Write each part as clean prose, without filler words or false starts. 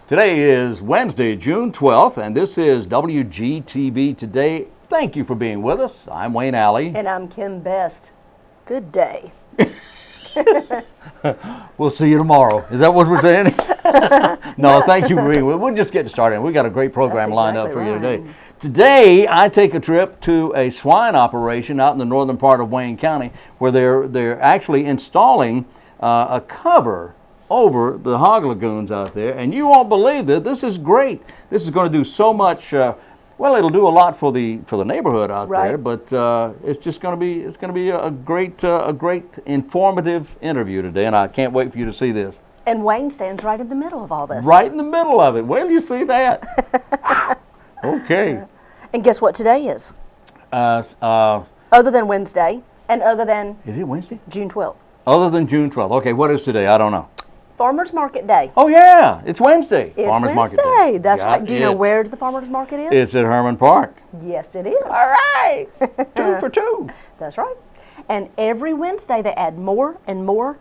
Today is Wednesday, June 12th, and this is WGTV Today. Thank you for being with us. I'm Wayne Alley. And I'm Kim Best. Good day. We'll see you tomorrow. Is that what we're saying? No, thank you for being with us. We're just getting started. We've got a great program lined up for you today. Today, I take a trip to a swine operation out in the northern part of Wayne County where they're actually installing a cover over the hog lagoons out there, and you won't believe that. This is great. This is going to do so much. Well, it'll do a lot for the neighborhood out there, but it's just going to be a great informative interview today, and I can't wait for you to see this. And Wayne stands right in the middle of all this. Right in the middle of it. Where do you see that? Okay. And guess what today is? Other than Wednesday, and other than is it Wednesday? June 12th. Other than June 12th. Okay, what is today? I don't know. Farmers Market Day. Oh yeah, it's Wednesday. It's Farmers Wednesday. Market Day. That's right. Do you know where the Farmers Market is? It's at Herman Park. Yes, it is. All right. 2 for 2. That's right. And every Wednesday they add more and more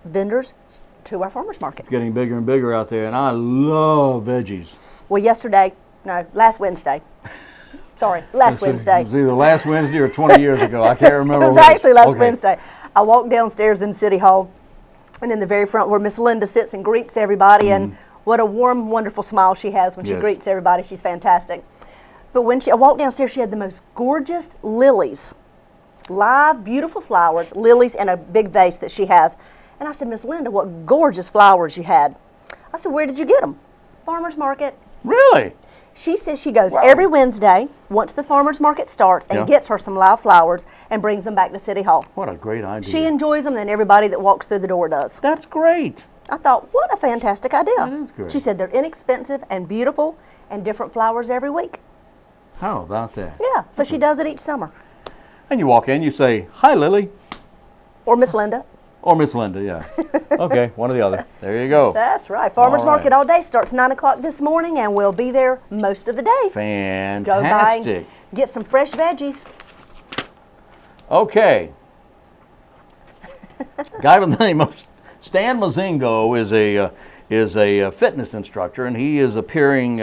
vendors to our farmers market. It's getting bigger and bigger out there, and I love veggies. Well, last Wednesday. Sorry, last Wednesday. It was either last Wednesday or 20 years ago. I can't remember. It was actually last Wednesday. I walked downstairs in City Hall, and in the very front where Miss Linda sits and greets everybody, and what a warm, wonderful smile she has when she greets everybody. She's fantastic. But when I walked downstairs, she had the most gorgeous lilies, live, beautiful flowers, lilies in a big vase that she has. And I said, Miss Linda, what gorgeous flowers you had. I said, where did you get them? Farmers Market. Really? She says she goes every Wednesday, once the farmers market starts, and gets her some live flowers and brings them back to City Hall. What a great idea. She enjoys them, and everybody that walks through the door does. That's great. I thought, what a fantastic idea. That is great. She said they're inexpensive and beautiful and different flowers every week. How about that? Yeah, so she does it each summer. And you walk in, you say, hi, Lily. Or Miss Linda. Or Miss Linda, yeah. Okay, one or the other. There you go. That's right. Farmers Market all day. Starts 9 o'clock this morning, and we'll be there most of the day. Fantastic. Go by and get some fresh veggies. Okay. Guy by the name of Stan Mazingo is a fitness instructor, and he is appearing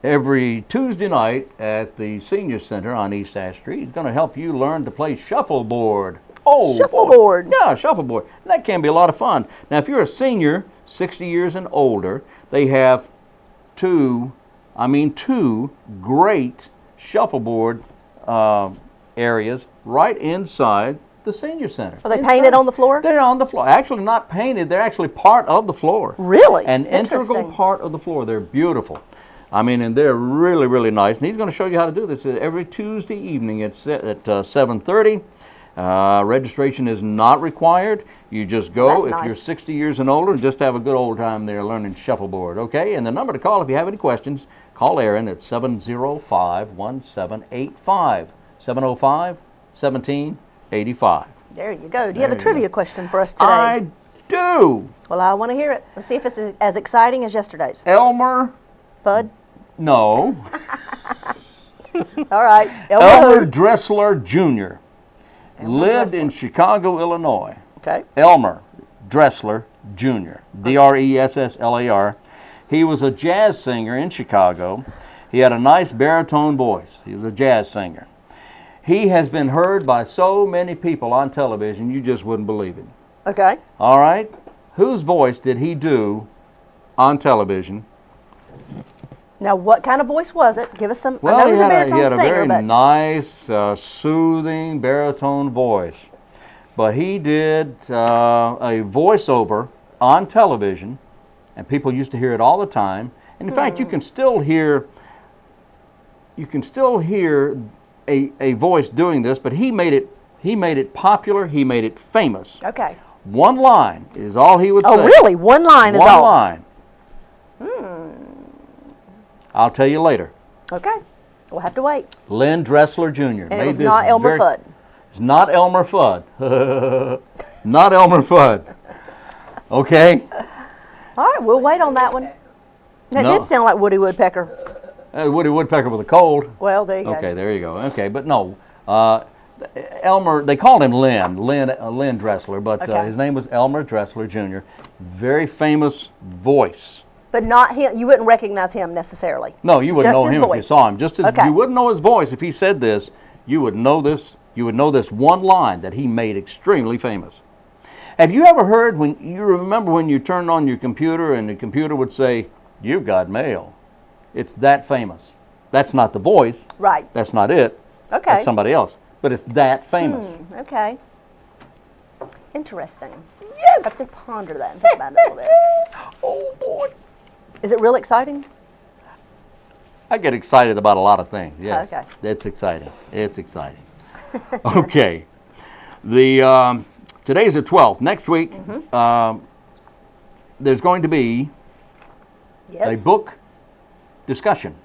every Tuesday night at the Senior Center on East Ash Street. He's going to help you learn to play shuffleboard. Oh, shuffleboard. Yeah, shuffleboard. That can be a lot of fun. Now, if you're a senior, 60 years and older, they have two great shuffleboard areas right inside the Senior Center. Are they painted on the floor? They're on the floor. Actually, not painted. They're actually part of the floor. Really? An integral part of the floor. They're beautiful. I mean, and they're really, really nice. And he's going to show you how to do this every Tuesday evening at 7:30. Registration is not required. You just go if you're 60 years and older, just have a good old time there learning shuffleboard, okay? And the number to call if you have any questions, call Aaron at 705-1785. 705-1785. There you go. Do you have a trivia question for us today? I do. Well, I want to hear it. Let's see if it's as exciting as yesterday's. Elmer Fudd? No. All right. Elmer Dressler Jr. lived in Chicago, Illinois. Okay. Elmer Dressler Jr. Dresslar. He was a jazz singer in Chicago. He had a nice baritone voice. He was a jazz singer. He has been heard by so many people on television, you just wouldn't believe it. Okay. All right. Whose voice did he do on television? Now, what kind of voice was it? Give us some. Well, I know he was a baritone he had a singer, very nice, soothing baritone voice. But he did a voiceover on television, and people used to hear it all the time. And in fact, you can still hear a voice doing this, but he made it popular. He made it famous. Okay. One line is all he would say. Oh, really? One line is all? One line. I'll tell you later. Okay. We'll have to wait. Lynn Dressler Jr. And it was not Elmer Fudd. It's not Elmer Fudd. Not Elmer Fudd. Okay? All right, we'll wait on that one. That did sound like Woody Woodpecker. Woody Woodpecker with a cold. Well, there you go. Okay, there you go. Okay, but no. Elmer, they called him Lynn Dressler, but his name was Elmer Dressler Jr. Very famous voice. But not him. You wouldn't recognize him necessarily. No, you wouldn't Just know his him if you voice. saw him. Just as Okay. you wouldn't know his voice if he said this. You would know this. You would know this one line that he made extremely famous. Have you ever heard when you remember when you turned on your computer and the computer would say, "You've got mail"? It's that famous. That's not the voice. Right. That's not it. Okay. That's somebody else. But it's that famous. Okay. Interesting. Yes. I have to ponder that and think about it a little bit. Oh boy. Is it real exciting? I get excited about a lot of things. Yes. Okay. It's exciting. It's exciting. Okay. The today's the 12th. Next week, there's going to be a book discussion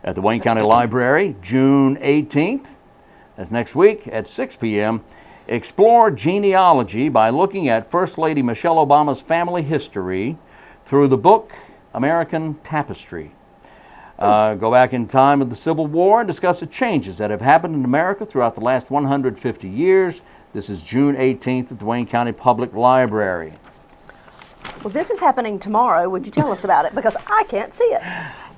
at the Wayne County Library, June 18th. That's next week at 6 p.m. Explore genealogy by looking at First Lady Michelle Obama's family history through the book American Tapestry. Go back in time of the Civil War and discuss the changes that have happened in America throughout the last 150 years. This is June 18th at the Wayne County Public Library. Well, this is happening tomorrow. Would you tell us about it? Because I can't see it.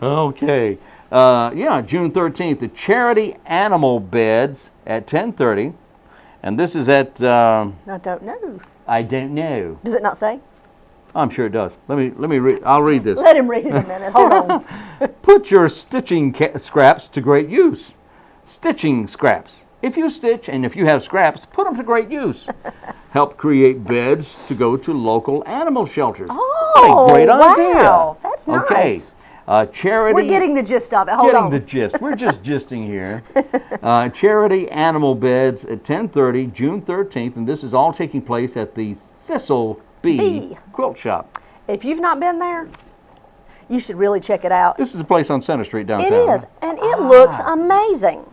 Okay. Yeah, June 13th, the Charity Animal Beds at 10:30. And this is at... I don't know. I don't know. Does it not say? I'm sure it does. Let me read. I'll read this. Let him read it a minute. Hold on. Put your stitching scraps to great use. Stitching scraps. If you stitch and if you have scraps, put them to great use. Help create beds to go to local animal shelters. Oh, what a great wow. idea. That's Okay. nice. Charity. We're getting the gist of it. Hold Getting on. the gist. We're just gisting here. Charity Animal Beds at 10:30, June 13th, and this is all taking place at the Thistle Bee Quilt Shop. If you've not been there, you should really check it out. This is a place on Center Street downtown. It is, and it looks amazing.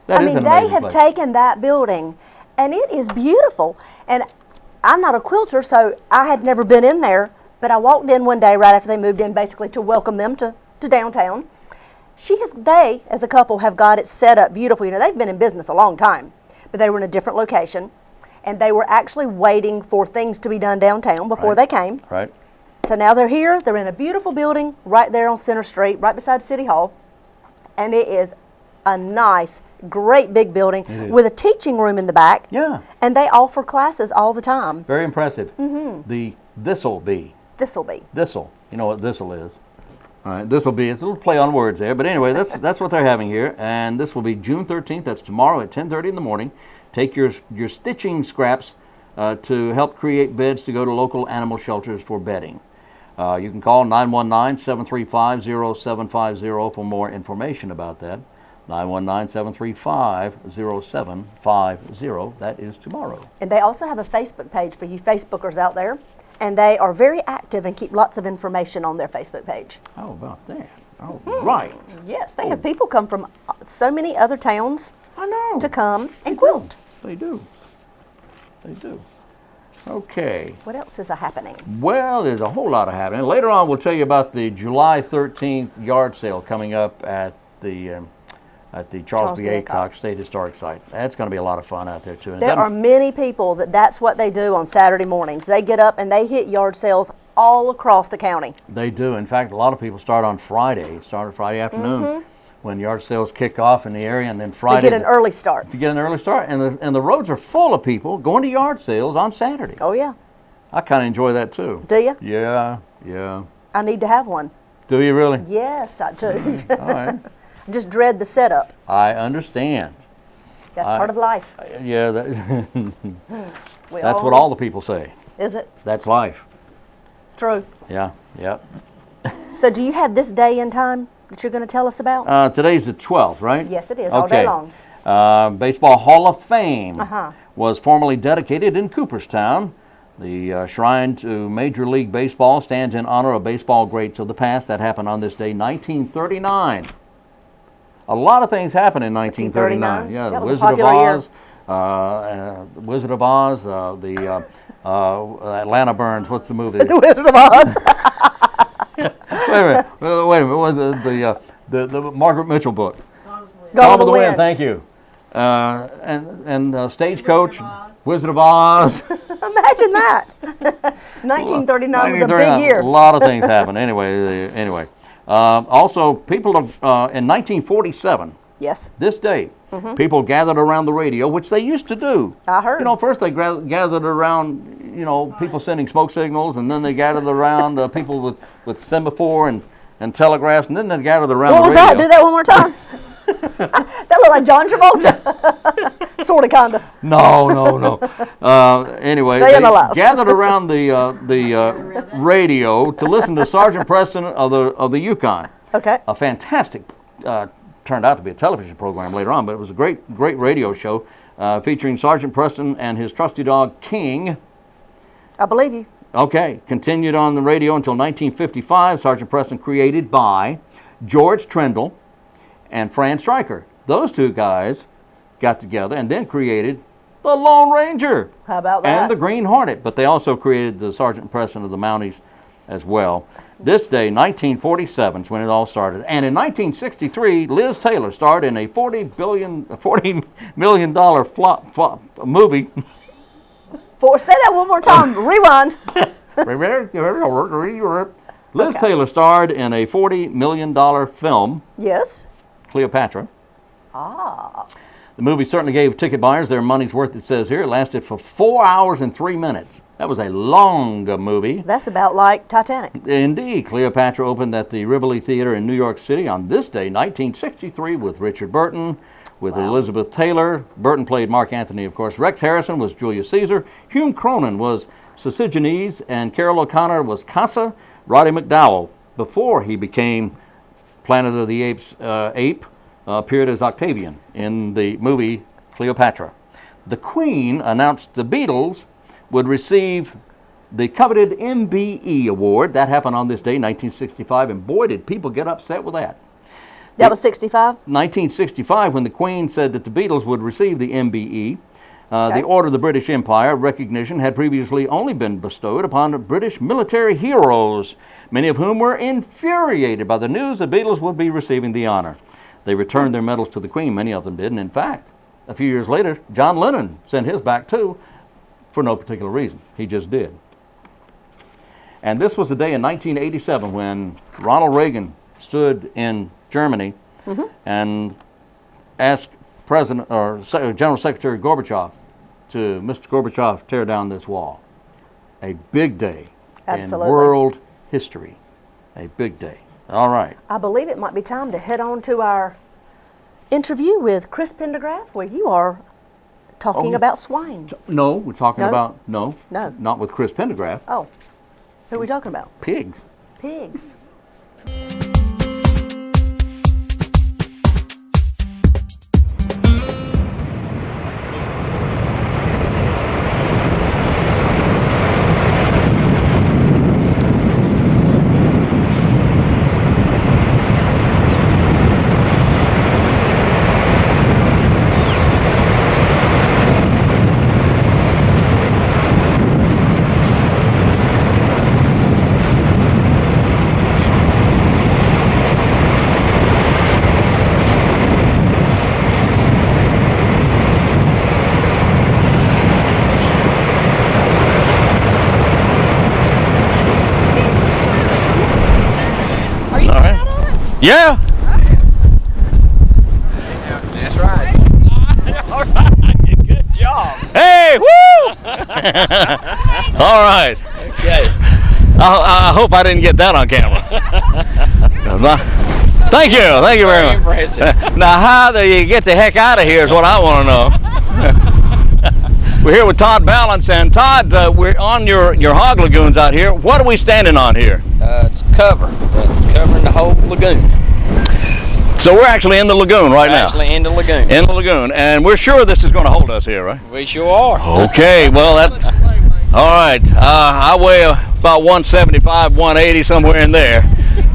That I is mean, an they amazing have place. taken that building, and it is beautiful. And I'm not a quilter, so I had never been in there, but I walked in one day right after they moved in, basically to welcome them to downtown. They, as a couple, have got it set up beautifully. You know, they've been in business a long time, but they were in a different location, and they were actually waiting for things to be done downtown before they came. Right. So now they're here. They're in a beautiful building right there on Center Street, right beside City Hall, and it is a nice, great big building with a teaching room in the back. Yeah. And they offer classes all the time. Very impressive. The Thistle Bee. This'll be. Thistle. You know what thistle is. All right, this'll be, it's a little play on words there, but anyway, that's what they're having here, and this will be June 13th, that's tomorrow at 10:30 in the morning. Take your stitching scraps to help create beds to go to local animal shelters for bedding. You can call 919-735-0750 for more information about that. 919-735-0750. That is tomorrow. And they also have a Facebook page for you Facebookers out there. And they are very active and keep lots of information on their Facebook page. How about that? All right. Yes, they have people come from so many other towns I know. to come and quilt. They do. They do. Okay. What else is happening? Well, there's a whole lot of happening. Later on, we'll tell you about the July 13th yard sale coming up at the Charles B. Aycock State Historic Site. That's going to be a lot of fun out there, too. And There are many people that's what they do on Saturday mornings. They get up and they hit yard sales all across the county. They do. In fact, a lot of people start on Friday. Start Friday afternoon when yard sales kick off in the area, and then Friday. They get an early start. To get an early start. And the roads are full of people going to yard sales on Saturday. Oh, yeah. I kind of enjoy that, too. Do you? Yeah, yeah. I need to have one. Do you really? Yes, I do. All right. I just dread the setup. I understand. That's part of life. Yeah, that's what all the people say. Is it? That's life. True. Yeah, yeah. So do you have this day and time that you're going to tell us about? Today's the 12th, right? Yes, it is, all day long. Baseball Hall of Fame was formally dedicated in Cooperstown. The shrine to Major League Baseball stands in honor of baseball greats of the past. That happened on this day, 1939. A lot of things happened in 1939. Yeah, that the was a Wizard of popular Oz, the Atlanta Burns. What's the movie? The Wizard of Oz. Wait a minute. What was the Margaret Mitchell book? Gone with the Wind. Thank you. And Stagecoach. Wizard of Oz. Imagine that. 1939 was a big year. A lot of things happened. Anyway. Also, people in 1947. Yes. This day, people gathered around the radio, which they used to do. I heard. You know, first they gathered around, you know, people sending smoke signals, and then they gathered around people with semaphore and telegraphs, and then they gathered around what the was radio. that? Do that one more time. That looked like John Travolta. Sort of, kind of. No. Anyway, Stay they alive. gathered around the radio to listen to Sergeant Preston of the Yukon. Okay. A fantastic, turned out to be a television program later on, but it was a great radio show featuring Sergeant Preston and his trusty dog King. I believe you. Okay, continued on the radio until 1955. Sergeant Preston created by George Trendle and Fran Stryker. Those two guys got together and then created the Lone Ranger. How about that? And the Green Hornet. But they also created the Sergeant Preston of the Mounties as well. This day, 1947, is when it all started. And in 1963, Liz Taylor starred in a $40 million flop movie. Say that one more time. Rewind. Liz Taylor starred in a $40 million film. Yes. Cleopatra. Ah. The movie certainly gave ticket buyers their money's worth, it says here. It lasted for 4 hours and 3 minutes. That was a long movie. That's about like Titanic. Indeed. Cleopatra opened at the Rivoli Theater in New York City on this day, 1963, with Richard Burton, with Elizabeth Taylor. Burton played Mark Antony, of course. Rex Harrison was Julius Caesar. Hume Cronin was Sisigenes, and Carol O'Connor was Casa. Roddy McDowell, before he became Planet of the Apes ape, appeared as Octavian in the movie Cleopatra. The Queen announced the Beatles would receive the coveted MBE award. That happened on this day, 1965, and boy, did people get upset with that. That was 65? 1965, when the Queen said that the Beatles would receive the MBE. The Order of the British Empire recognition had previously only been bestowed upon British military heroes, many of whom were infuriated by the news the Beatles would be receiving the honor. They returned their medals to the Queen, many of them did, and in fact, a few years later, John Lennon sent his back too, for no particular reason. He just did. And this was the day in 1987 when Ronald Reagan stood in Germany and asked General Secretary Gorbachev to, Mr. Gorbachev, tear down this wall. A big day in world history. A big day. All right. I believe it might be time to head on to our interview with Chris Pendergraph, where you are talking about swine. No, we're talking about, No. not with Chris Pendergraph. Oh, who are we talking about? Pigs. Pigs. Yeah. That's right. All right. Good job. Hey, woo! All right. Okay. I hope I didn't get that on camera. Thank you very much. Impressive. Now, how do you get the heck out of here is what I want to know. We're here with Todd Ballance, and Todd, we're on your hog lagoons out here. What are we standing on here? It's cover. It's covering the whole lagoon. So we're actually in the lagoon right now. Actually in the lagoon. In the lagoon, and we're sure this is going to hold us here, right? We sure are. Okay, well, that's all right. I weigh about 175, 180, somewhere in there.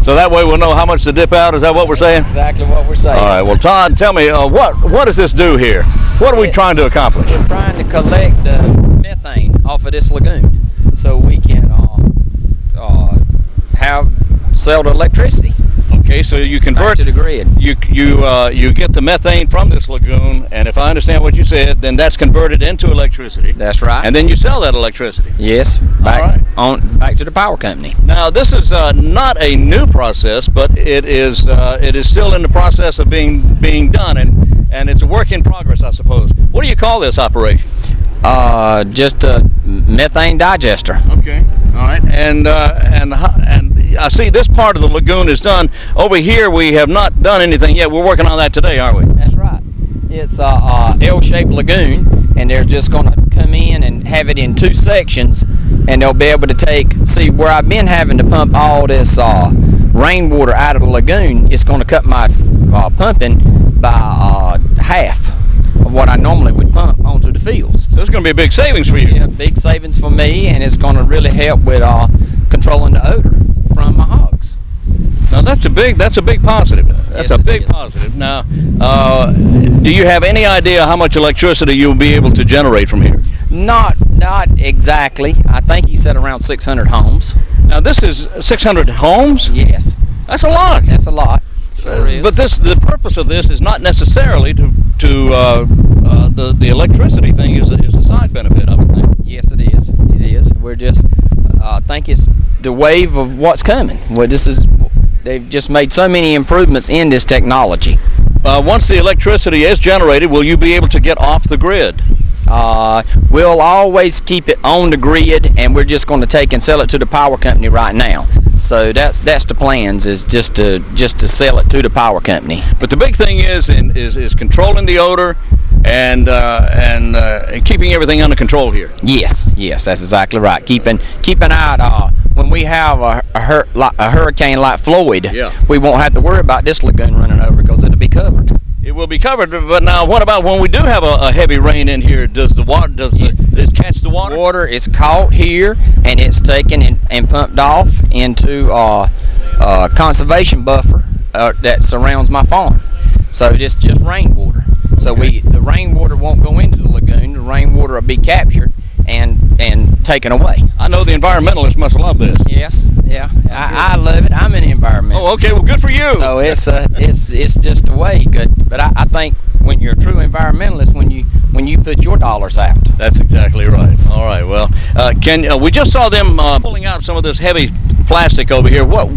So that way we'll know how much to dip out. Is that what we're saying? Exactly what we're saying. All right. Well, Todd, tell me, what does this do here? What are we trying to accomplish? We're trying to collect methane off of this lagoon so we can sell the electricity. Okay, so you convert back to the grid. You get the methane from this lagoon, and if I understand what you said, then that's converted into electricity. That's right. And then you sell that electricity. Yes, back to the power company. Now, this is not a new process, but it is still in the process of being done, and it's a work in progress, I suppose. What do you call this operation? Just a methane digester. Okay. All right. And I see this part of the lagoon is done. Over here, we have not done anything yet. We're working on that today, aren't we? That's right. It's a L-shaped lagoon, and they're just going to come in and have it in 2 sections, and they'll be able to see where I've been having to pump all this rainwater out of the lagoon. It's going to cut my pumping by half of what I normally would pump onto the fields. So it's going to be a big savings for you. Yeah, big savings for me, and it's going to really help with controlling the odor from my hogs. Now that's a big positive. That's Yes, a big it is. positive. Now, do you have any idea how much electricity you'll be able to generate from here? Not exactly. I think he said around 600 homes. Now this is 600 homes? Yes, That's a lot. that's a lot. Sure is. But the purpose of this is not necessarily the electricity thing is a side benefit, I would think. Yes, it is. It is. We're just I think it's the wave of what's coming. They've just made so many improvements in this technology. Once the electricity is generated, will you be able to get off the grid? We'll always keep it on the grid, and we're just going to take and sell it to the power company right now. So that's the plans, is just to sell it to the power company. But the big thing is controlling the odor and keeping everything under control here. Yes, that's exactly right. Keeping out when we have a hurricane like Floyd, Yeah. we won't have to worry about this lagoon running over because it'll be covered. It will be covered, but now what about when we do have a heavy rain in here? Does it catch the water? Water is caught here, and it's taken and pumped off into a conservation buffer that surrounds my farm. So it's just rainwater. So the rainwater won't go into the lagoon. The rainwater will be captured and taken away. I know the environmentalists must love this. Yes, yeah, I love it. I'm an environmentalist. Oh, okay. Well, good for you. So it's just a way good. But I think when you're a true environmentalist, when you put your dollars out. That's exactly right. All right. Well, we just saw them pulling out some of this heavy plastic over here. What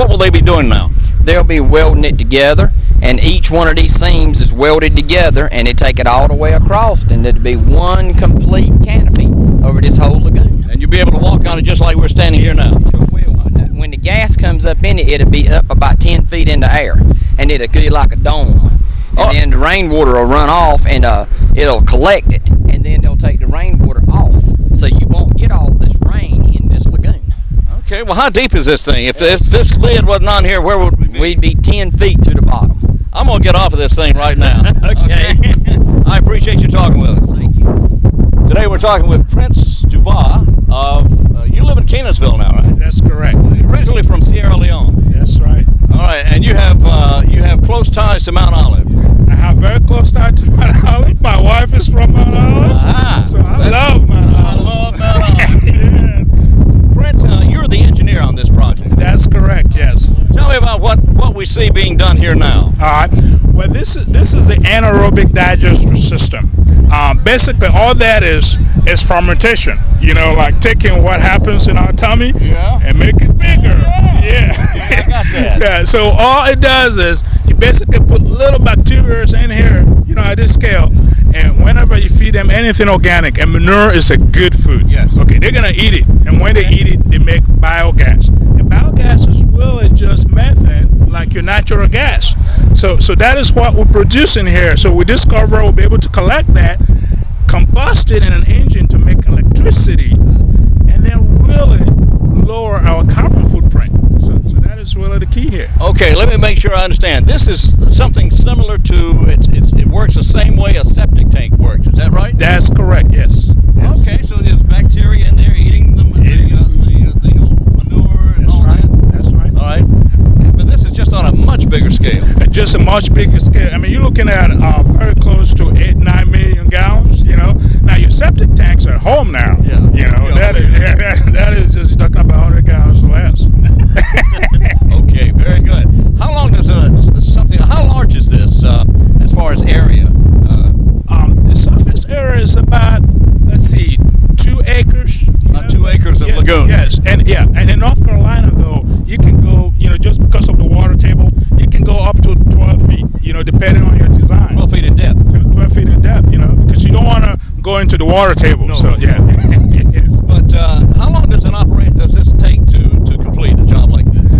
will they be doing now? They'll be welding it together, and each one of these seams is welded together, and they take it all the way across, and it'll be one complete canopy over this whole lagoon. And you'll be able to walk on it just like we're standing here now. Sure will. When the gas comes up in it, it'll be up about 10 feet in the air, and it'll be like a dome. And then the rainwater will run off, and it'll collect it, and then they'll take the rainwater off, so you won't get all this rain in this lagoon. Okay. Well, how deep is this thing? If this lid wasn't on here, where would we be? We'd be 10 feet to the bottom. I'm gonna get off of this thing right now. Okay. I appreciate you talking with us. Thank you. Today we're talking with Prince Dubois of. You live in Kenansville now, right? That's correct. Originally from Sierra Leone. That's right. All right, and you have close ties to Mount Olive. I have very close tie to Mount Olive. My wife is from Mount Olive. Ah, So I love Mount I Olive. love Mount Olive. Yes. Prince, you're the engineer on this project. That's correct, yes. Tell me about what we see being done here now. All right. Well, this is the anaerobic digester system. Basically, all that is fermentation. You know, like taking what happens in our tummy and make it bigger. Yeah. I got that. Yeah. So all it does is you basically put little bacteria in here, you know, at this scale, and whenever you feed them anything organic, and manure is a good food. Yes. Okay, they're gonna eat it, and when they eat it, they make biogas. And biogas is really just methane, like your natural gas. So that is what we're producing here. So we discover we'll be able to collect that, combust it in an engine to make electricity, and then really lower our carbon footprint. So that is really the key here. Okay, let me make sure I understand. This is something similar to it works the same way a septic tank works. Is that right? That's correct. Yes. Yes. Okay, so there's bacteria in there eating the manure and That's all right. that. That's right. All right, but this is just on a much bigger scale. Just a much bigger scale. I mean, you're looking at very close to 8-9 million gallons. You know, now your septic tanks are at home now. Yeah. You know, that is just talking about 100 gallons or less. Okay, very good. How long does how large is this as far as area? The surface area is about, let's see, 2 acres. About 2 acres of lagoon. Yes, and in North Carolina though, you can go, you know, just because of the water table, you can go up to 12 feet, you know, depending on your design. 12 feet in depth. 12 feet in depth, you know, because you don't want to go into the water table. No. So yeah. Yes. But how long does this take to complete a job like this?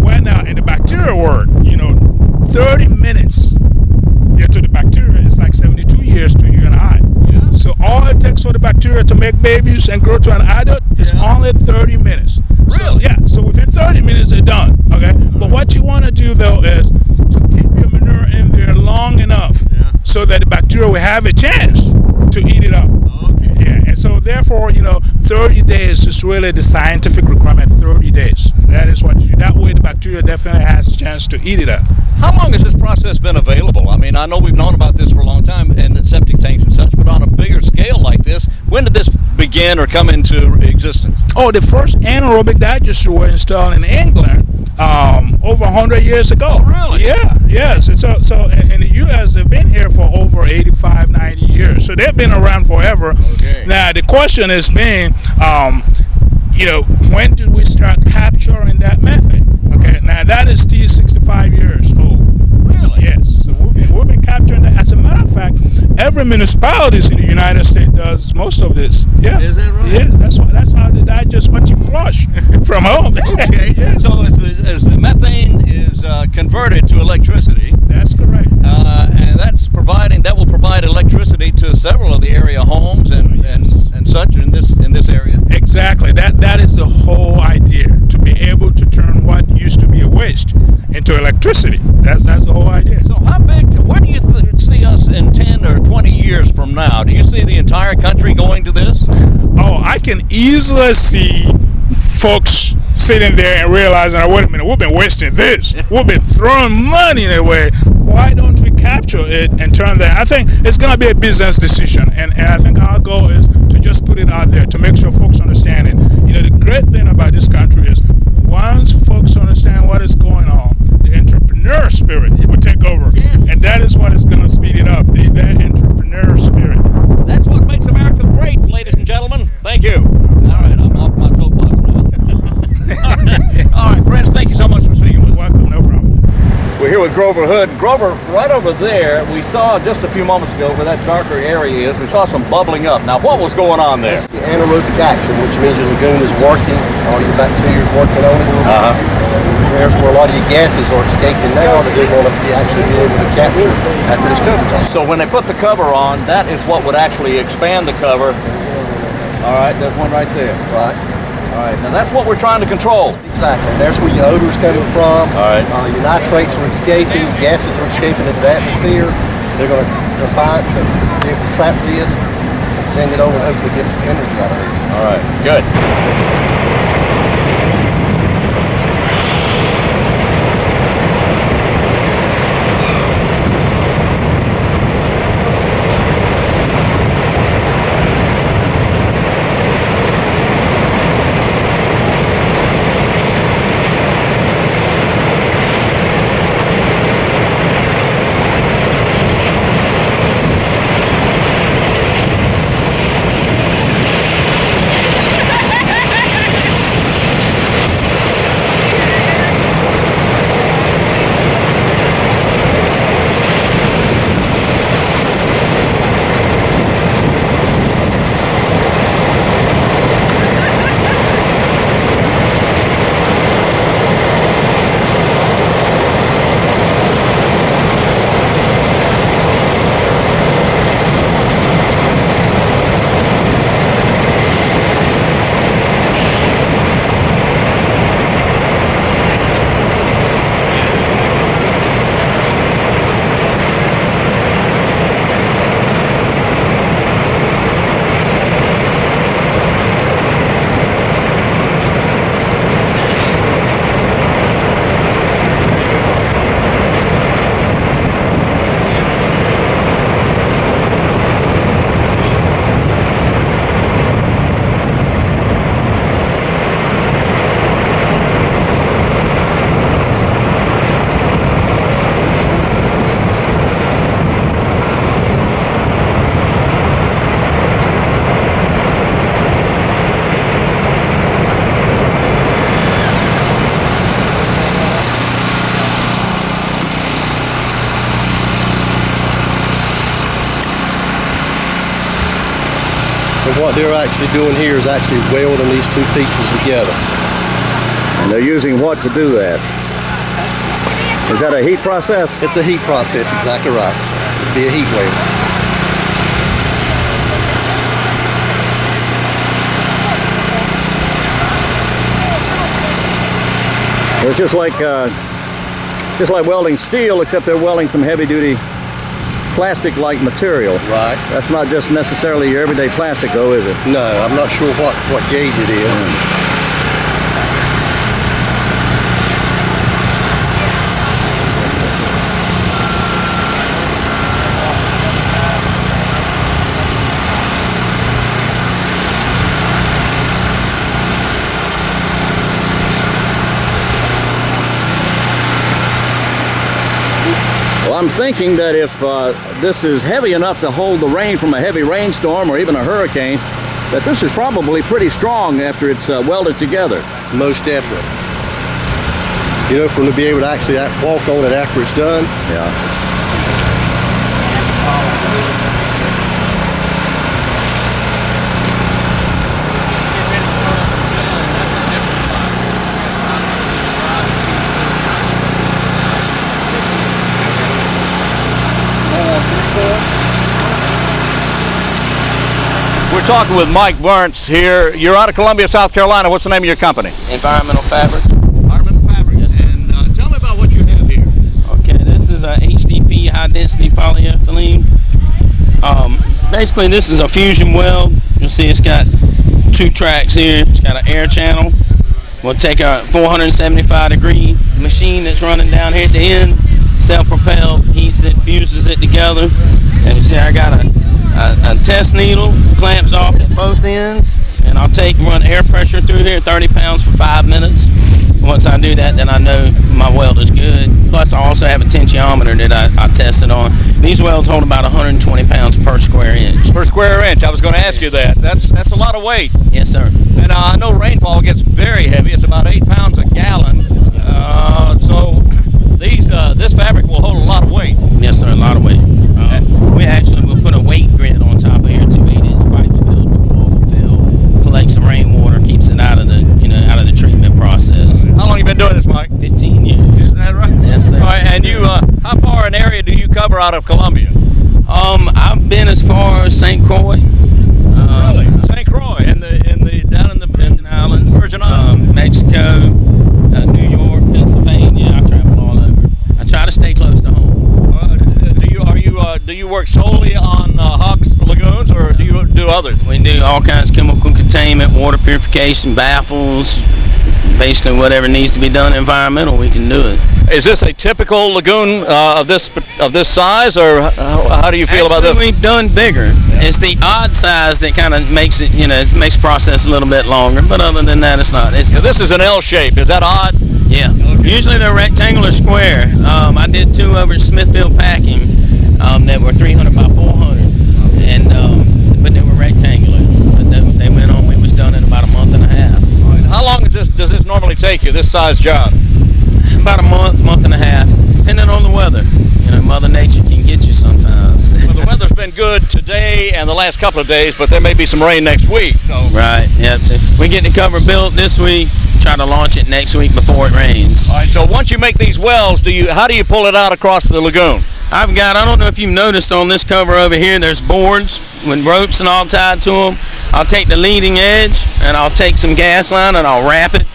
Well, now in the bacteria world, you know, 30 minutes. Yeah, to the bacteria, it's like 72 years to you and I. Yeah. So all it takes for the bacteria to make babies and grow to an adult is only 30 minutes. Really? So within 30 minutes they're done. Okay. But what you want to do though is to keep your manure in there long enough so that the bacteria will have a chance to eat it up. Okay. Yeah. And so therefore, you know, 30 days is really the scientific requirement. 30 days. That is what you do. That way the bacteria definitely has a chance to eat it up. How long has this process been available? I mean, I know we've known about this for a long time, and the septic tanks and such, but on a bigger scale like this, when did this begin or come into existence? Oh, the first anaerobic digesters were installed in England over 100 years ago. Oh, really? Yeah, yes. And so in the U.S., they've been here for over 85, 90 years. So they've been around forever. Okay. Now, the question is being, you know, when did we start capturing that method? Okay, now that is still 65 years old. Really? Yes. So we've been capturing that. As a matter of fact, every municipality in the United States does most of this. Yeah. Is that right? Yes, that's how the digest once you flush from home. Okay. Yes. So as the methane is converted to electricity, That's correct. and that will provide electricity to several of the area homes and such in this area. Exactly. That is the whole idea, to be able to turn what used to be a waste into electricity. That's the whole idea. So how big? Where do you see us in 10 or 20 years from now? Do you see the entire country going to this? Oh, I can easily see folks sitting there and realizing, oh, wait a minute, we've been wasting this. We've been throwing money away. Why don't we capture it and turn that? I think it's going to be a business decision. And I think our goal is to just put it out there to make sure folks understand it. You know, the great thing about this country is once folks understand what is going on, the entrepreneur spirit will take over. Yes. And that is what is going to speed it up, that entrepreneur spirit. That's what makes America great, ladies and gentlemen. Thank you. All right, I'm off my soapbox now. All right, Prince, thank you so much for speaking with us. Welcome, no problem. We're here with Grover Hood. Grover, right over there, we saw just a few moments ago where that darker area is, we saw some bubbling up. Now, what was going on there? The anaerobic action, which means your lagoon is working, all your bacteria is working on it. There's where a lot of your gases are escaping now that they're going to actually be able to capture after this cover's on. So when they put the cover on, that is what would actually expand the cover. All right, there's one right there. Right. All right, now that's what we're trying to control. Exactly. There's where your odor's coming from. All right. Your nitrates are escaping, gases are escaping into the atmosphere. They're going to combine to be able to trap this and send it over and hopefully get energy out of it. All right, good. And what they're actually doing here is actually welding these two pieces together. And they're using what to do that? Is that a heat process? It's a heat process, exactly right. It'd be a heat weld. It's just like welding steel, except they're welding some heavy-duty plastic-like material. Right. That's not just necessarily your everyday plastic, though, is it? No, I'm not sure what gauge it is. Well, I'm thinking that if this is heavy enough to hold the rain from a heavy rainstorm or even a hurricane, that this is probably pretty strong after it's welded together. Most definitely. You know, for them to be able to actually walk on it after it's done. Yeah. We're talking with Mike Burns here. You're out of Columbia, South Carolina. What's the name of your company? Environmental Fabrics. Environmental Fabrics. Yes, sir. And tell me about what you have here. Okay, this is a HDP, high density polyethylene. Basically, this is a fusion weld. You'll see it's got two tracks here. It's got an air channel. We'll take a 475-degree machine that's running down here at the end, self-propelled, heats it, fuses it together. And you see I got a test needle, clamps off at both ends, and I'll run air pressure through here, 30 pounds for 5 minutes. Once I do that, then I know my weld is good. Plus, I also have a tensiometer that I tested on. These welds hold about 120 pounds per square inch. Per square inch. I was going to ask you that. That's a lot of weight. Yes, sir. And I know rainfall gets very heavy. It's about 8 pounds a gallon. So this fabric will hold a lot of weight. Yes, sir, a lot of weight. We'll put a weight grid on top of here, 2 8-inch pipes filled with oil fill, collects the rainwater, keeps it out of the treatment process. How long have you been doing this, Mike? 15 years. Is that right? Yes, sir. All right, and you, how far an area do you cover out of Columbia? I've been as far as St. Croix. Really? St. Croix, down in the Virgin Islands. Mexico, New York, Pennsylvania. I travel all over. I try to stay close to home. Do you work solely on Hawks lagoons, or do you do others? We do all kinds of chemical containment, water purification, baffles, basically whatever needs to be done environmental, we can do it. Is this a typical lagoon of this size, or how do you feel about this? We've done bigger. Yeah. It's the odd size that kind of makes it, makes the process a little bit longer. But other than that, it's not. This is an L shape. Is that odd? Yeah. Okay. Usually they're rectangular square. I did 2 over at Smithfield Packing that were 300 by 400, and but they were rectangular. But they went on. We was done in about a month and a half. How long does this normally take you? This size job? About a month and a half, depending on the weather. Mother Nature can get you sometimes. Well, the weather's been good today and the last couple of days, but there may be some rain next week. So. Right. Yeah. We get the cover built this week. Try to launch it next week before it rains. All right. So once you make these welds, how do you pull it out across the lagoon? I don't know if you've noticed on this cover over here, there's boards with ropes and all tied to them. I'll take the leading edge and I'll take some gas line and I'll wrap it,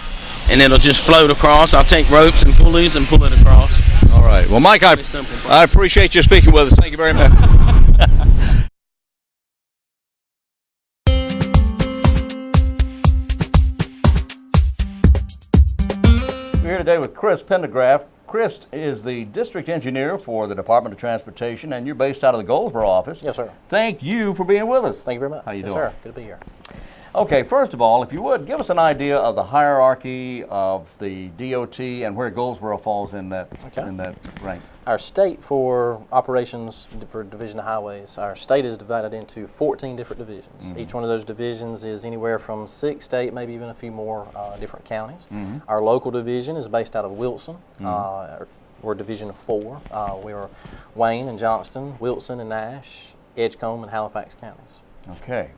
and it'll just float across. I'll take ropes and pulleys and pull it across. All right. Well, Mike, I appreciate you speaking with us. Thank you very much. We're here today with Chris Pendergraph. Chris is the district engineer for the Department of Transportation, and you're based out of the Goldsboro office. Yes, sir. Thank you for being with us. Thank you very much. How you yes, doing? Sir. Good to be here. Okay, first of all, if you would, give us an idea of the hierarchy of the DOT and where Goldsboro falls in that rank. Our state for operations for Division of Highways, our state is divided into 14 different divisions. Mm-hmm. Each one of those divisions is anywhere from 6 to 8, maybe even a few more different counties. Mm-hmm. Our local division is based out of Wilson. Mm-hmm. We're Division of 4. We're Wayne and Johnston, Wilson and Nash, Edgecombe and Halifax counties. Okay.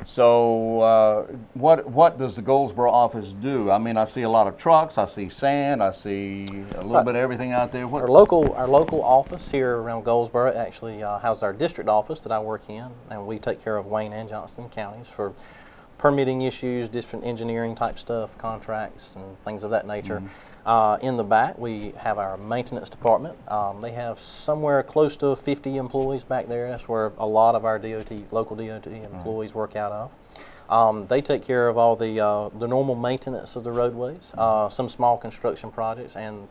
So what does the Goldsboro office do? I mean, I see a lot of trucks, I see sand, I see a little bit of everything out there. Our local office here around Goldsboro actually houses our district office that I work in, and we take care of Wayne and Johnston counties for permitting issues, different engineering type stuff, contracts, and things of that nature. In the back, we have our maintenance department. They have somewhere close to 50 employees back there. That's where a lot of our local DOT employees work out of. They take care of all the normal maintenance of the roadways, some small construction projects, and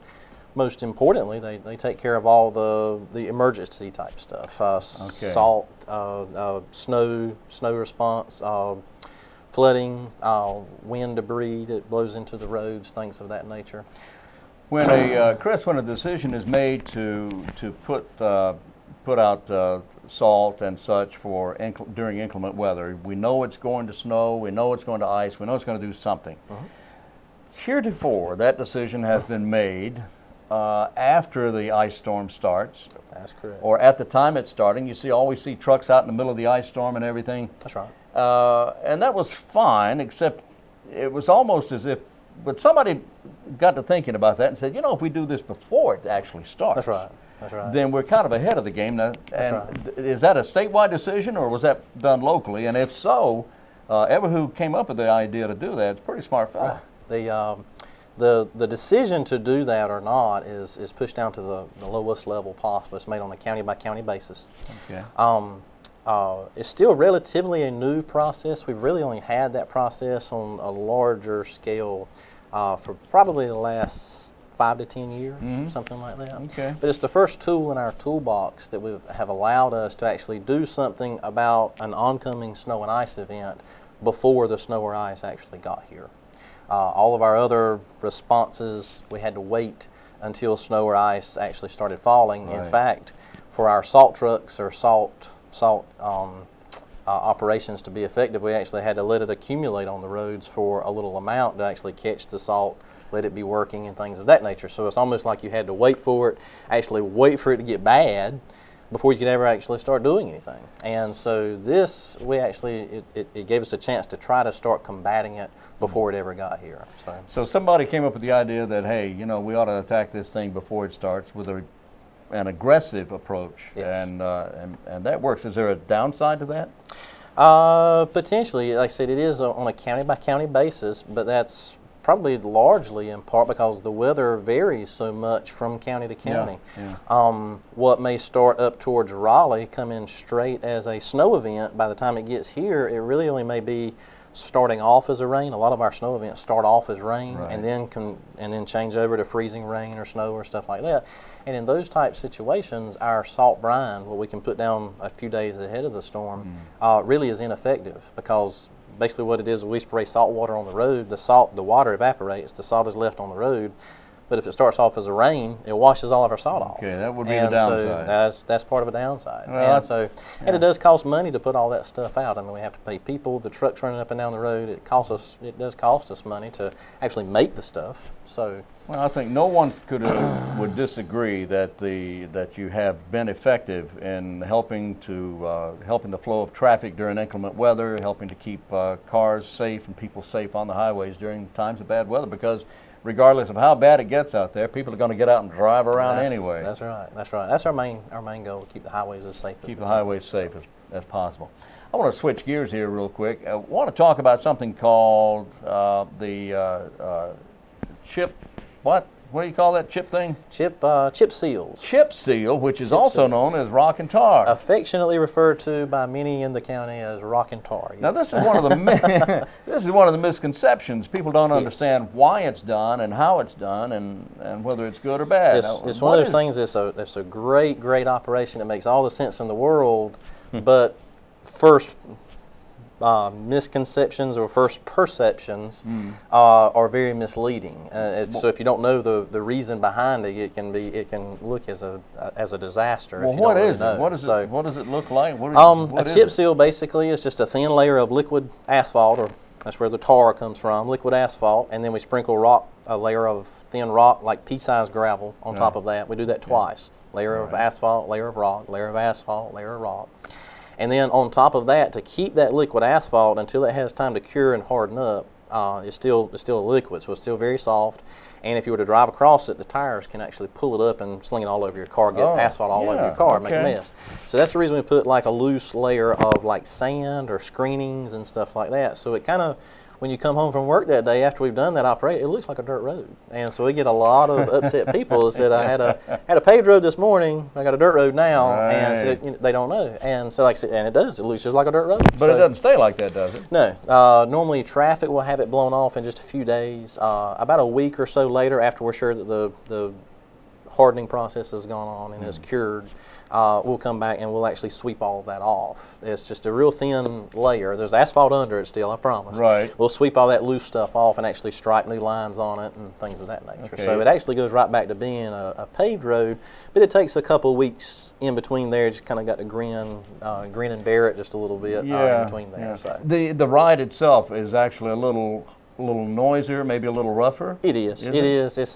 most importantly, they take care of all the emergency type stuff, salt, snow response, flooding, wind debris that blows into the roads, things of that nature. When Chris, when a decision is made to put out salt and such for during inclement weather, we know it's going to snow, we know it's going to ice, we know it's going to do something. Heretofore, that decision has been made after the ice storm starts. That's correct. Or at the time it's starting. You always see trucks out in the middle of the ice storm and everything. That's right. And that was fine, except it was almost as if, but somebody got to thinking about that and said, you know, if we do this before it actually starts, That's right. That's right. then we're kind of ahead of the game. Now, is that a statewide decision, or was that done locally? And if so, who came up with the idea to do that, it's a pretty smart fellow. The decision to do that or not is pushed down to the lowest level possible. It's made on a county by county basis. Okay. It's still relatively a new process. We've really only had that process on a larger scale for probably the last 5 to 10 years, something like that. Okay. But it's the first tool in our toolbox that have allowed us to actually do something about an oncoming snow and ice event before the snow or ice actually got here. All of our other responses, we had to wait until snow or ice actually started falling. Right. In fact, for our salt trucks or salt operations to be effective, we actually had to let it accumulate on the roads for a little amount to actually catch the salt, let it be working, and things of that nature. So it's almost like you had to wait for it, actually wait for it to get bad before you could ever actually start doing anything. And so this, it gave us a chance to try to start combating it before it ever got here. So somebody came up with the idea that, hey, you know, we ought to attack this thing before it starts with an aggressive approach. Yes. And that works. Is there a downside to that? Potentially. Like I said, it is on a county by county basis, but that's probably largely in part because the weather varies so much from county to county. Yeah. What may start up towards Raleigh come in straight as a snow event, by the time it gets here, it really only may be starting off as a rain. A lot of our snow events start off as rain, right, and then change over to freezing rain or snow or stuff like that. And in those type situations, our salt brine, what we can put down a few days ahead of the storm, really is ineffective, because basically what it is, we spray salt water on the road, the water evaporates, the salt is left on the road. But if it starts off as a rain, it washes all of our salt off. Okay, that would be the downside. So that's part of a downside. Well, and it does cost money to put all that stuff out. I mean, we have to pay people, the trucks running up and down the road. It does cost us money to actually make the stuff. So, well, I think no one would disagree that you have been effective in helping the flow of traffic during inclement weather, helping to keep cars safe and people safe on the highways during times of bad weather, because regardless of how bad it gets out there, people are going to get out and drive around anyway. That's right. That's right. That's our main goal: to keep the highways as safe. Keep the highways safe as possible. I want to switch gears here real quick. I want to talk about something called the chip. What do you call that chip thing? Chip seals. Chip seal, which is also known as rock and tar. Affectionately referred to by many in the county as rock and tar. Yes. Now this is one of the misconceptions. People don't understand why it's done and how it's done and whether it's good or bad. It's one of those things. It's a great operation that makes all the sense in the world, but first misconceptions or first perceptions are very misleading. So if you don't know the reason behind it, it can look as a disaster. Well, what is it? What does it look like? A chip seal basically is just a thin layer of liquid asphalt, or that's where the tar comes from, liquid asphalt, and then we sprinkle a layer of thin rock, like pea-sized gravel, on top of that. We do that twice. Layer of asphalt, layer of rock, layer of asphalt, layer of rock. And then on top of that, to keep that liquid asphalt until it has time to cure and harden up, it's still a liquid, so it's still very soft. And if you were to drive across it, the tires can actually pull it up and sling it all over your car, get asphalt all over your car, make a mess. So that's the reason we put like a loose layer of like sand or screenings and stuff like that. So it kind of, when you come home from work that day after we've done that operation, it looks like a dirt road. And so we get a lot of upset people that said, I had a paved road this morning, I got a dirt road now, and so, they don't know. And so like I said, and it does, it looks just like a dirt road. But it doesn't stay like that, does it? No. Normally traffic will have it blown off in just a few days. About a week or so later, after we're sure that the hardening process has gone on and is cured, we'll come back and we'll actually sweep all of that off. It's just a real thin layer. There's asphalt under it still, I promise. Right. We'll sweep all that loose stuff off and actually stripe new lines on it and things of that nature. Okay. So it actually goes right back to being a paved road, but it takes a couple of weeks in between there. Just kind of got to grin and bear it just a little bit in between there. So. The ride itself is actually a little noisier, maybe a little rougher. It is. It is. It's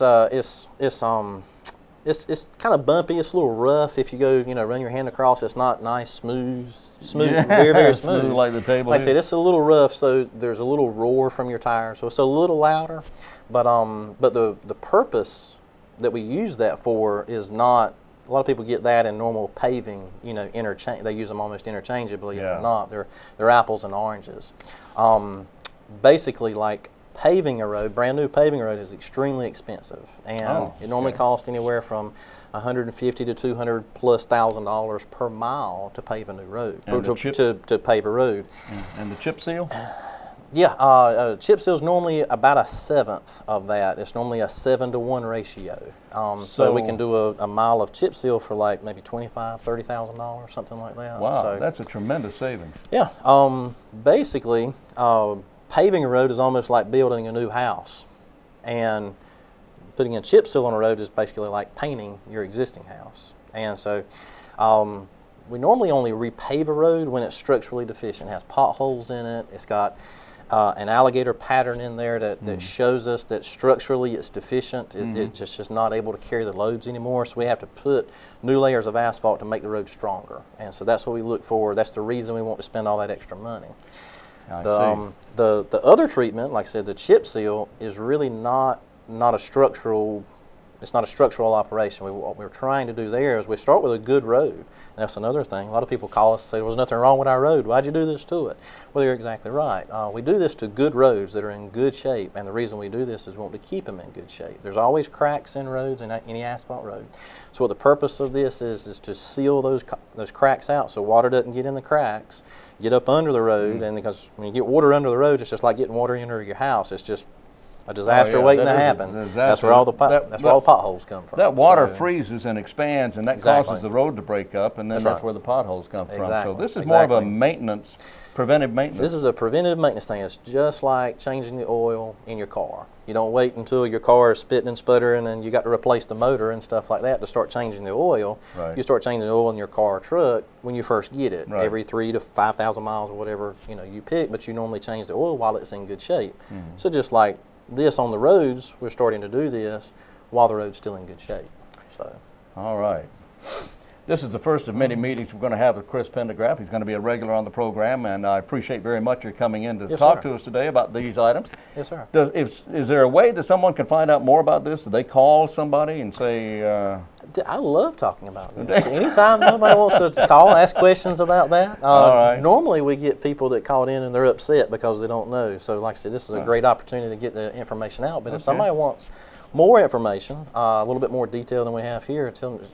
kind of bumpy. It's a little rough. If you go, run your hand across, it's not nice, smooth, very, very smooth. Like the table. Like I said, it's a little rough, so there's a little roar from your tires, so it's a little louder. But the purpose that we use that for is not. A lot of people get that in normal paving, interchange. They use them almost interchangeably. If they're not, they're apples and oranges. Basically, like. Paving a road, brand new paving a road, is extremely expensive, and it normally costs anywhere from $150,000 to $200,000+ per mile to pave a new road, to pave a road. And the chip seal? Yeah, chip seal is normally about 1/7 of that. It's normally a 7-to-1 ratio. So we can do a mile of chip seal for like maybe $25,000, $30,000, something like that. Wow, so, that's a tremendous savings. Yeah, basically. Paving a road is almost like building a new house, and putting a chip seal on a road is basically like painting your existing house. And so we normally only repave a road when it's structurally deficient. It has potholes in it. It's got an alligator pattern in there that shows us that structurally it's deficient. It's just not able to carry the loads anymore. So we have to put new layers of asphalt to make the road stronger. And so that's what we look for. That's the reason we want to spend all that extra money. The other treatment, like I said, the chip seal, is really not a structural. It's not a structural operation. What we're trying to do there is we start with a good road. And that's another thing. A lot of people call us and say, there was nothing wrong with our road. Why'd you do this to it? Well, you're exactly right. We do this to good roads that are in good shape, and the reason we do this is we want to keep them in good shape. There's always cracks in roads, in any asphalt road. So what the purpose of this is to seal those cracks out so water doesn't get in the cracks, get up under the road, and because when you get water under the road, it's just like getting water into your house. It's just a disaster waiting to happen. That's where all the potholes come from. That water freezes and expands, and that causes the road to break up, and then that's where the potholes come from. So this is more of a maintenance, preventive maintenance. This is a preventive maintenance thing. It's just like changing the oil in your car. You don't wait until your car is spitting and sputtering and you got to replace the motor and stuff like that to start changing the oil. You start changing the oil in your car or truck when you first get it, every 3,000 to 5,000 miles or whatever you pick, but you normally change the oil while it's in good shape. So just like this on the roads, we're starting to do this while the road's still in good shape. So. All right. This is the first of many meetings we're going to have with Chris Pendergraph. He's going to be a regular on the program, and I appreciate very much your coming in to talk to us today about these items. Yes, sir. Is there a way that someone can find out more about this? Do they call somebody and say... I love talking about this. Anytime somebody wants to call and ask questions about that. Normally we get people that called in and they're upset because they don't know. So like I said, this is a great opportunity to get the information out. But if somebody wants more information, a little bit more detail than we have here, tell them,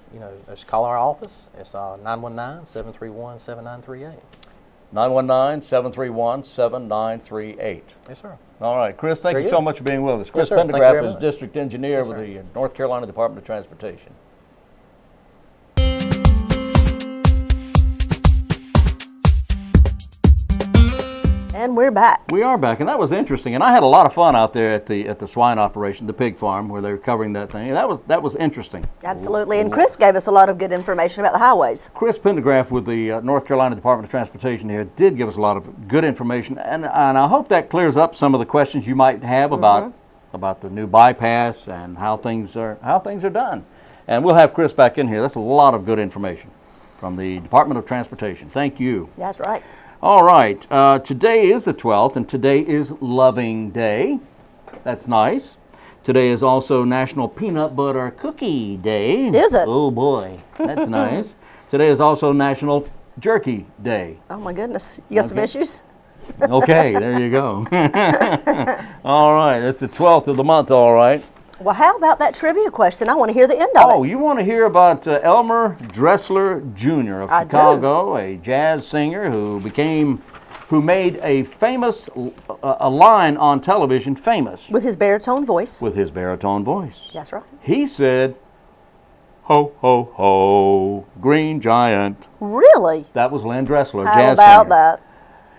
just call our office. It's 919-731-7938. 919-731-7938. Yes, sir. All right, Chris, thank you so much for being with us. Chris Pendergraph is District Engineer with the North Carolina Department of Transportation. And we're back. We are back, and that was interesting. And I had a lot of fun out there at the swine operation, the pig farm, where they were covering that thing. And that was interesting. Absolutely. And Chris gave us a lot of good information about the highways. Chris Pendergraph with the North Carolina Department of Transportation here did give us a lot of good information, and I hope that clears up some of the questions you might have about the new bypass and how things are done. And we'll have Chris back in here. That's a lot of good information. from the Department of Transportation. Thank you. That's right. All right. Today is the 12th, and today is Loving Day. That's nice. Today is also National Peanut Butter Cookie Day. Is it? Oh, boy. That's nice. Today is also National Jerky Day. Oh, my goodness. You got some issues? Okay, there you go. All right. It's the 12th of the month, all right. Well, how about that trivia question? I want to hear the end of it. Oh, you want to hear about Elmer Dressler Jr. of Chicago, a jazz singer who made a famous, a line on television famous. With his baritone voice. With his baritone voice. That's right. He said, "Ho, ho, ho, green giant." Really? That was Len Dressler, How jazz about singer. that?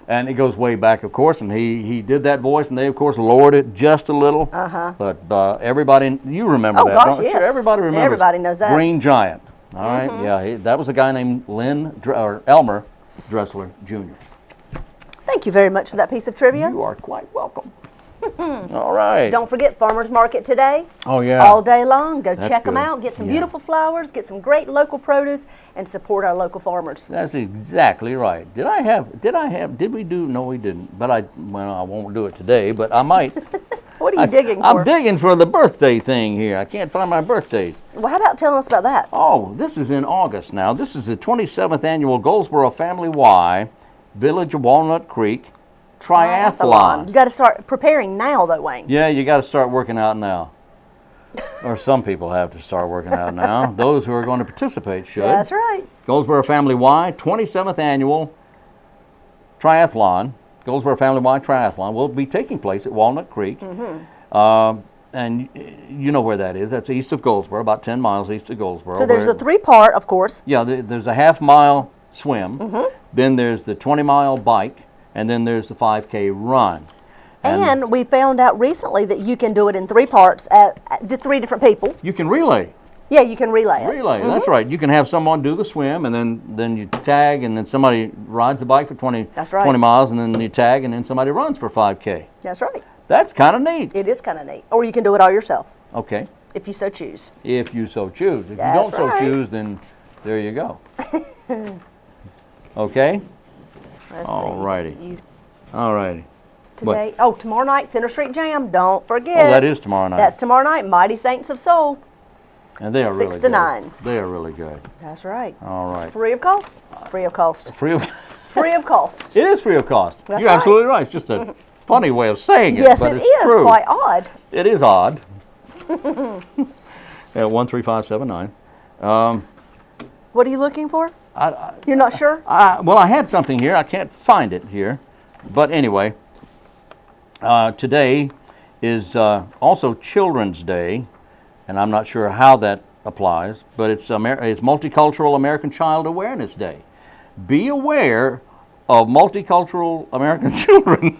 And it goes way back, of course, and he did that voice, and they, of course, lowered it just a little. Uh-huh. But everybody, you remember Oh, that, gosh, don't you? yes. Everybody remembers. Everybody knows that. Green Giant. All right, yeah, that was a guy named Elmer Dressler Jr. Thank you very much for that piece of trivia. You are quite welcome. All right. Don't forget Farmers Market today. Oh, yeah. All day long. Go That's check them good. out. Get some Yeah. beautiful flowers. Get some great local produce, and support our local farmers. That's exactly right. Did we do? No, we didn't. But I won't do it today, but I might. What are you digging for? I'm digging for the birthday thing here. I can't find my birthdays. Well, how about telling us about that? Oh, this is in August now. This is the 27th annual Goldsboro Family Y Village of Walnut Creek Triathlon. You got to start preparing now, though, Wayne. Yeah, you got to start working out now. Or some people have to start working out now. Those who are going to participate should. That's right. Goldsboro Family Y 27th annual Triathlon. Goldsboro Family Y Triathlon will be taking place at Walnut Creek. And you know where that is. That's east of Goldsboro, about 10 miles east of Goldsboro. So there's a 3-part, of course. Yeah, there's a half-mile swim. Then there's the 20-mile bike. And then there's the 5K run. And we found out recently that you can do it in 3 parts at 3 different people. You can relay. Yeah, you can relay it. Relay, that's right. You can have someone do the swim, and then you tag, and then somebody rides the bike for 20 miles, and then you tag, and then somebody runs for 5K. That's right. That's kind of neat. It is kind of neat. Or you can do it all yourself. Okay. If you so choose. If you so choose. If That's you don't so choose, then there you go. Okay? Let's All see. righty. All righty. Today, tomorrow night, Center Street Jam. Don't forget. Oh, that is tomorrow night. That's tomorrow night. Mighty Saints of Soul. And they are really 6 good. to 9. They are really good. That's right. All right. It's free of cost. Free of cost. Free of Free of cost. It is free of cost. That's You're right. absolutely right. It's just a funny way of saying it, Yes, but it it's is. true. Quite odd. It is odd. Yeah, 13579. What are you looking for? You're not sure? Well, I had something here. I can't find it here. But anyway, today is also Children's Day, and I'm not sure how that applies, but it's Multicultural American Child Awareness Day. Be aware of multicultural American children.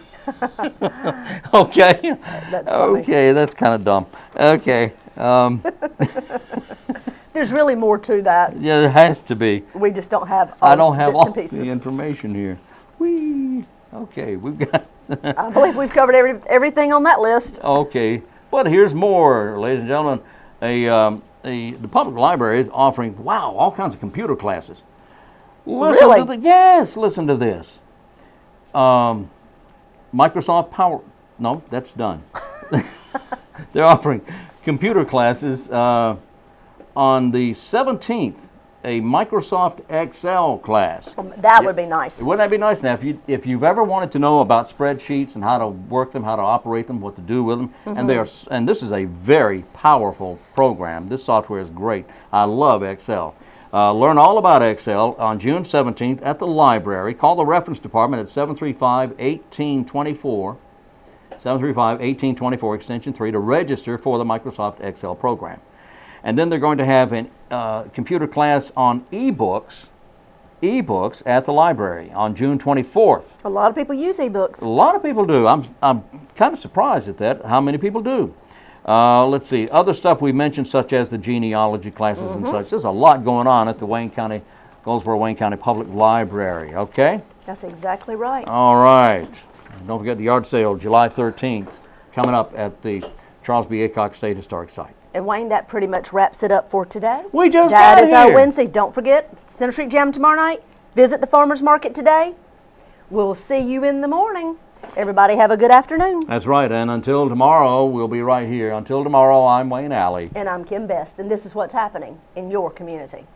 Okay? That's funny. Okay, that's kind of dumb. Okay. There's really more to that. Yeah, there has to be. We just don't have all I don't have bits all and pieces. the information here. Whee! Okay, we've got... I believe we've covered everything on that list. Okay, but here's more, ladies and gentlemen. The public library is offering, all kinds of computer classes. Listen Really? to yes, listen to this. Microsoft Power, no, that's done. They're offering computer classes on the 17th, a Microsoft Excel class. That would be nice. Wouldn't that be nice? Now, if you've ever wanted to know about spreadsheets and how to work them, how to operate them, what to do with them, and this is a very powerful program. This software is great. I love Excel. Learn all about Excel on June 17th at the library. Call the reference department at 735-1824, 735-1824 extension 3 to register for the Microsoft Excel program. And then they're going to have a computer class on ebooks at the library on June 24th. A lot of people use ebooks. A lot of people do. I'm kind of surprised at that, how many people do. Let's see, other stuff we mentioned, such as the genealogy classes and such. There's a lot going on at the Goldsboro Wayne County Public Library, okay? That's exactly right. All right. Don't forget the yard sale, July 13th, coming up at the Charles B. Aycock State Historic Site. And Wayne, that pretty much wraps it up for today. We just That got is our here. Wednesday. Don't forget, Center Street Jam tomorrow night. Visit the farmers market today. We'll see you in the morning. Everybody have a good afternoon. That's right, and until tomorrow, we'll be right here. Until tomorrow, I'm Wayne Alley. And I'm Kim Best, and this is what's happening in your community.